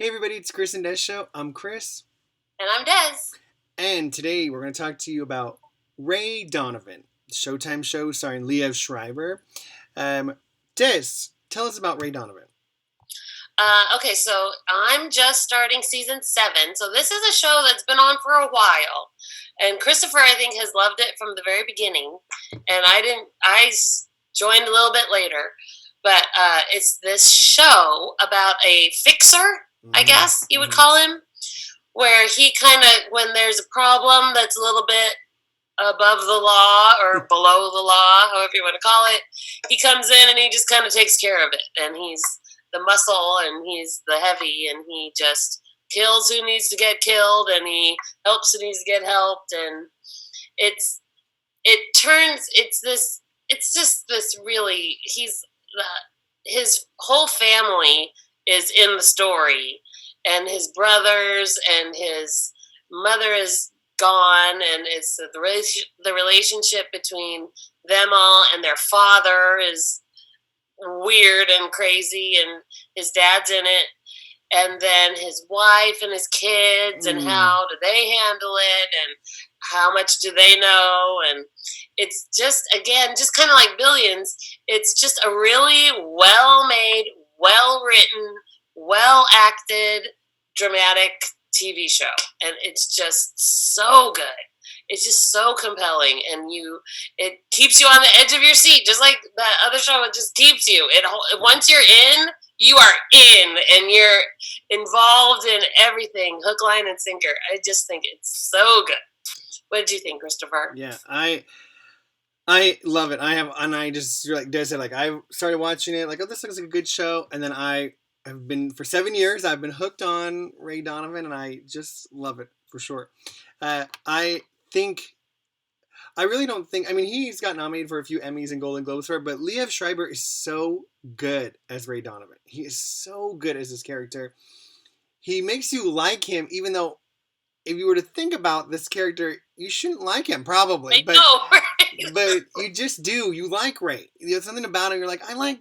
Hey everybody, it's Chris and Des Show. I'm Chris. And I'm Des. And today we're going to talk to you about Ray Donovan, the Showtime show starring Liev Schreiber. Des, tell us about Ray Donovan. Okay, so I'm just starting season 7. So this is a show that's been on for a while. And Christopher, I think, has loved it from the very beginning. And I didn't, joined a little bit later. But it's this show about a fixer, I guess you would call him, where he kind of, when there's a problem that's a little bit above the law or below the law, however you want to call it, he comes in and he just kind of takes care of it. And he's the muscle and he's the heavy and he just kills who needs to get killed and he helps who needs to get helped. And it's, it's just this really, his whole family is in the story, and his brothers and his mother is gone, and it's the relationship between them all and their father is weird and crazy, and his dad's in it, and then his wife and his kids, and how do they handle it, and how much do they know? And it's just, again, just kind of like Billions, it's just a really well made, well written, well acted, dramatic TV show, and it's just so good. It's just so compelling, and it keeps you on the edge of your seat, just like that other show. It just keeps you. Once you're in, you are in, and you're involved in everything, hook, line, and sinker. I just think it's so good. What did you think, Christopher? Yeah, I love it. I just like Des said, like I started watching it, like, oh, this looks like a good show, and then I have been for 7 years. I've been hooked on Ray Donovan, and I just love it for sure. I think I really don't think. I mean, he's got nominated for a few Emmys and Golden Globes for it, but Liev Schreiber is so good as Ray Donovan. He is so good as his character. He makes you like him, even though if you were to think about this character, you shouldn't like him probably. I know, right? But you just do. You like Ray. There's something about him. You're like, I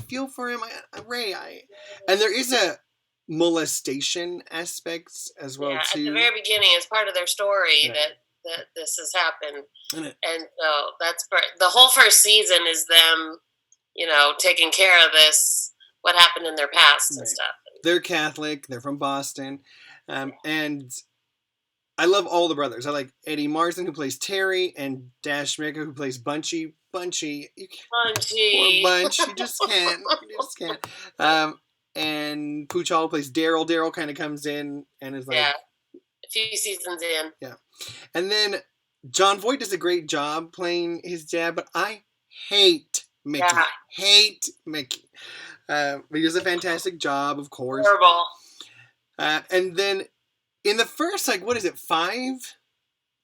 feel for him. Ray. And there is a molestation aspects as well too. At the very beginning, it's part of their story that this has happened, and so that's the whole first season is them, taking care of this, what happened in their past and stuff. They're Catholic. They're from Boston, and I love all the brothers. I like Eddie Marsan, who plays Terry, and Dash Mika, who plays Bunchy. Bunchy. Bunchy. Poor Bunch. You just can't. You just can't. And Poochal plays Daryl. Daryl kind of comes in and is like... Yeah, a few seasons in. Yeah. And then John Voight does a great job playing his dad, but I hate Mickey. Yeah. Hate Mickey. But he does a fantastic job, of course. Horrible. And then in the first, 5?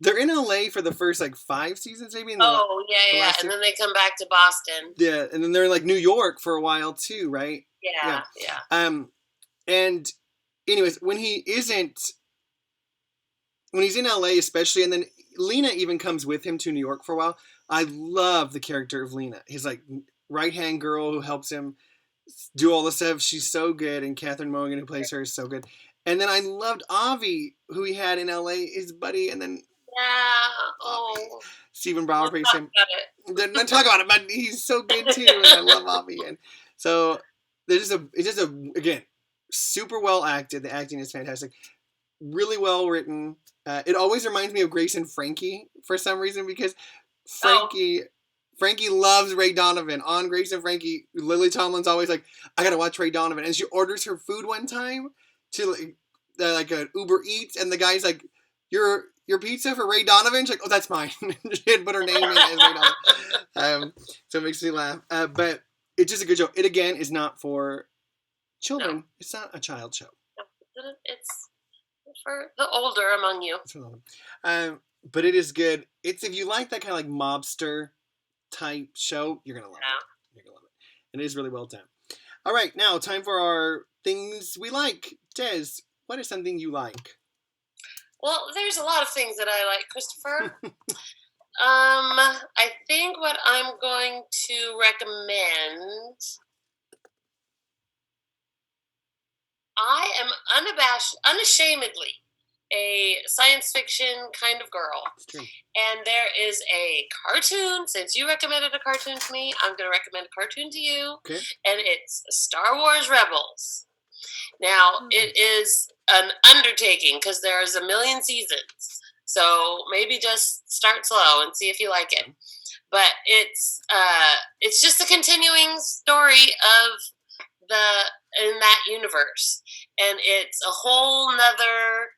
They're in LA for the first 5 seasons, maybe. Yeah. And then they come back to Boston. Yeah, and then they're in New York for a while too, right? Yeah. And anyways, when he's in LA especially, and then Lena even comes with him to New York for a while. I love the character of Lena. His right-hand girl who helps him do all the stuff. She's so good, and Catherine Morgan, who plays her, is so good. And then I loved Avi, who he had in LA, his buddy, and then Stephen Brower plays him. Don't talk about it, but he's so good too, and I love Avi. And so it's just again, super well acted. The acting is fantastic, really well written. It always reminds me of Grace and Frankie for some reason, because Frankie loves Ray Donovan. On Grace and Frankie, Lily Tomlin's always like, I gotta watch Ray Donovan, and she orders her food one time to an Uber Eats, and the guy's like, your pizza for Ray Donovan? She's like, oh, that's mine. She had put her name in as Ray Donovan. So it makes me laugh. But it's just a good show. It, again, is not for children. No. It's not a child show. No, it's for the older among you. But it is good. It's, if you like that kind of mobster type show, you're going to love it. You're going to love it. And it is really well done. All right, now time for our things we like. Des, what is something you like? Well, there's a lot of things that I like, Christopher. I think what I'm going to recommend I am unashamedly a science fiction kind of girl. It's true. And there is a cartoon. Since you recommended a cartoon to me, I'm going to recommend a cartoon to you. Okay. And it's Star Wars Rebels. Now, it is an undertaking because there's a million seasons. So maybe just start slow and see if you like it. But it's just a continuing story of in that universe, and it's a whole nother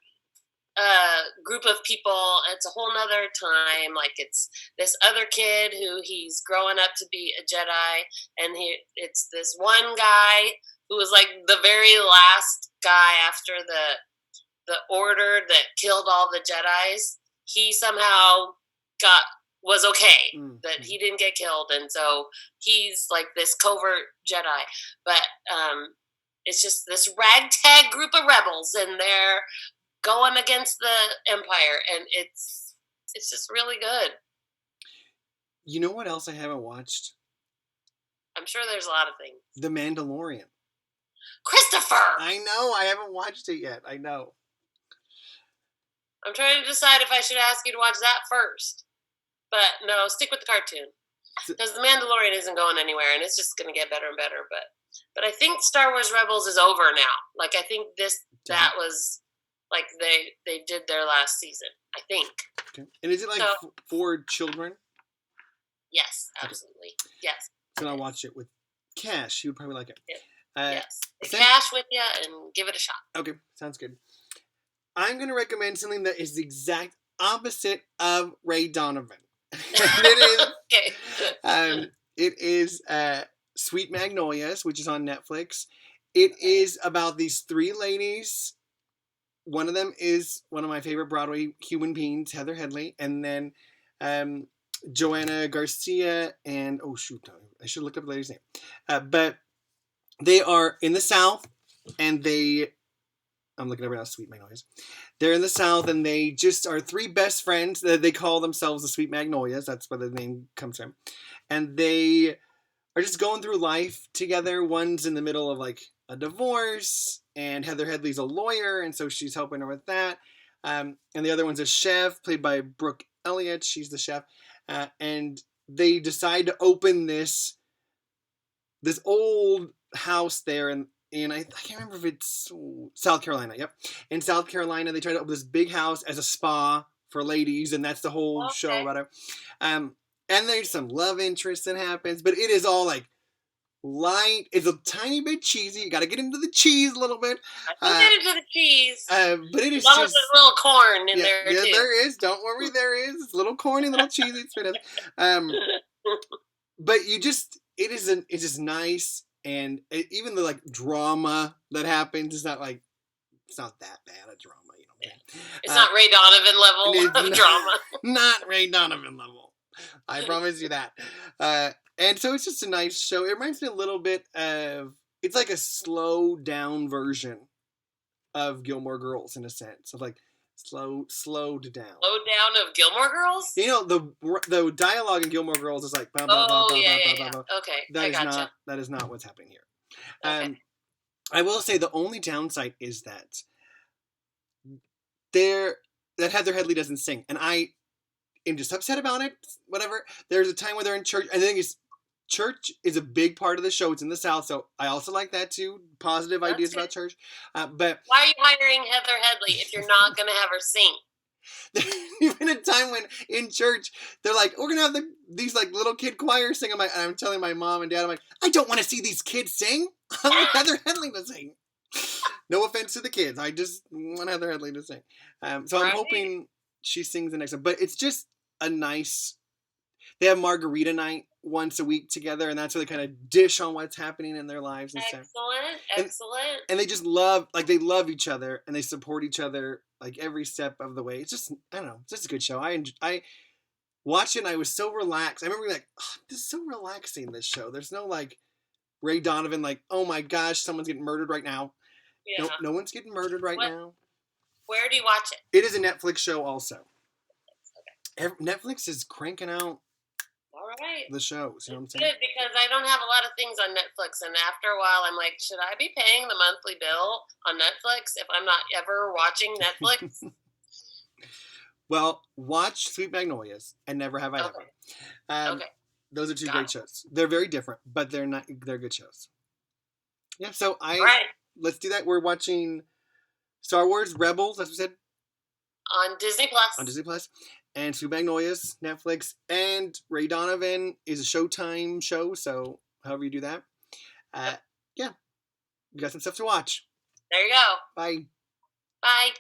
group of people. It's a whole nother time. Like, it's this other kid who he's growing up to be a Jedi, and it's this one guy who was like the very last guy after the order that killed all the Jedis. He somehow was okay that he didn't get killed, and so he's like this covert Jedi. But it's just this ragtag group of rebels, and they're going against the Empire, and it's just really good. You know what else I haven't watched? I'm sure there's a lot of things. The Mandalorian. Christopher! I know, I haven't watched it yet. I know. I'm trying to decide if I should ask you to watch that first. But no, stick with the cartoon. Because The Mandalorian isn't going anywhere, and it's just going to get better and better. But I think Star Wars Rebels is over now. Like, I think that was, like, they did their last season, I think. Okay. And is it, like, for children? Yes, absolutely. Okay. Yes. So I'll watch it with Cash. He would probably like it. Yeah. Yes. Take Cash with you and give it a shot. Okay, sounds good. I'm going to recommend something that is the exact opposite of Ray Donovan. It is Sweet Magnolias, which is on Netflix. It is about these three ladies. One of them is one of my favorite Broadway human beings, Heather Headley, and then Joanna Garcia, and I should look up the lady's name. But they are in the South, and I'm looking over now, Sweet Magnolias. They're in the South, and they just are three best friends. They call themselves the Sweet Magnolias. That's where the name comes from. And they are just going through life together. One's in the middle of, like, a divorce, and Heather Headley's a lawyer, and so she's helping her with that. And the other one's a chef, played by Brooke Elliott. She's the chef. And they decide to open this old house there in I can't remember if it's South Carolina. Yep. In South Carolina, they try to open this big house as a spa for ladies, and that's the whole show about it. And there's some love interest that happens, but it is all, like, light. It's a tiny bit cheesy. You got to get into the cheese a little bit. I can get into the cheese. But it is as long as there's a little corn in there, too. Yeah, there is. Don't worry, there is. It's a little corny, little cheesy. It's but it is just nice. And even the, like, drama that happens is not, like, it's not that bad a drama, you know. Yeah. It's not Ray Donovan level of drama. Not Ray Donovan level. I promise you that. And so it's just a nice show. It reminds me a little bit of, it's like a slow down version of Gilmore Girls, in a sense of, like, slowed down. Slow down of Gilmore Girls? You know, the dialogue in Gilmore Girls is like, blah, blah, blah, blah, blah, blah. Okay, that is not what's happening here. Okay. I will say the only downside is that Heather Headley doesn't sing, and I am just upset about it. Whatever. There's a time where they're in church, and the thing is, church is a big part of the show. It's in the South, so I also like that too. Positive ideas about church. But why are you hiring Heather Headley if you're not going to have her sing? Even a time when in church they're like, we're gonna have these, like, little kid choirs sing. I'm telling my mom and dad, I'm like, I don't want to see these kids sing. I want Heather Headley to sing. No offense to the kids, I just want Heather Headley to sing. So I'm hoping she sings the next one. But it's just a nice. They have margarita night once a week together, and that's where they kind of dish on what's happening in their lives and stuff. Excellent. And they just love each other, and they support each other, like, every step of the way. It's just, I don't know, it's just a good show. I watched it, and I was so relaxed. I remember being like, this is so relaxing, this show. There's no, like, Ray Donovan, like, oh my gosh, someone's getting murdered right now. Yeah. No one's getting murdered right now. Where do you watch it? It is a Netflix show also. Okay. Netflix is cranking out. All Right. the shows. You know what I'm saying? Good, because I don't have a lot of things on Netflix, and after a while, I'm like, should I be paying the monthly bill on Netflix if I'm not ever watching Netflix? Well, watch Sweet Magnolias and Never Have I Okay. Ever. Okay. Those are two Got great it. shows. They're very different, but they're good shows. Yeah, so Right. let's do that. We're watching Star Wars Rebels, as we said, On Disney Plus. on Disney Plus, and Sweet Magnolias, Netflix, and Ray Donovan is a Showtime show. So however you do that, yeah, you got some stuff to watch. There you go. Bye. Bye.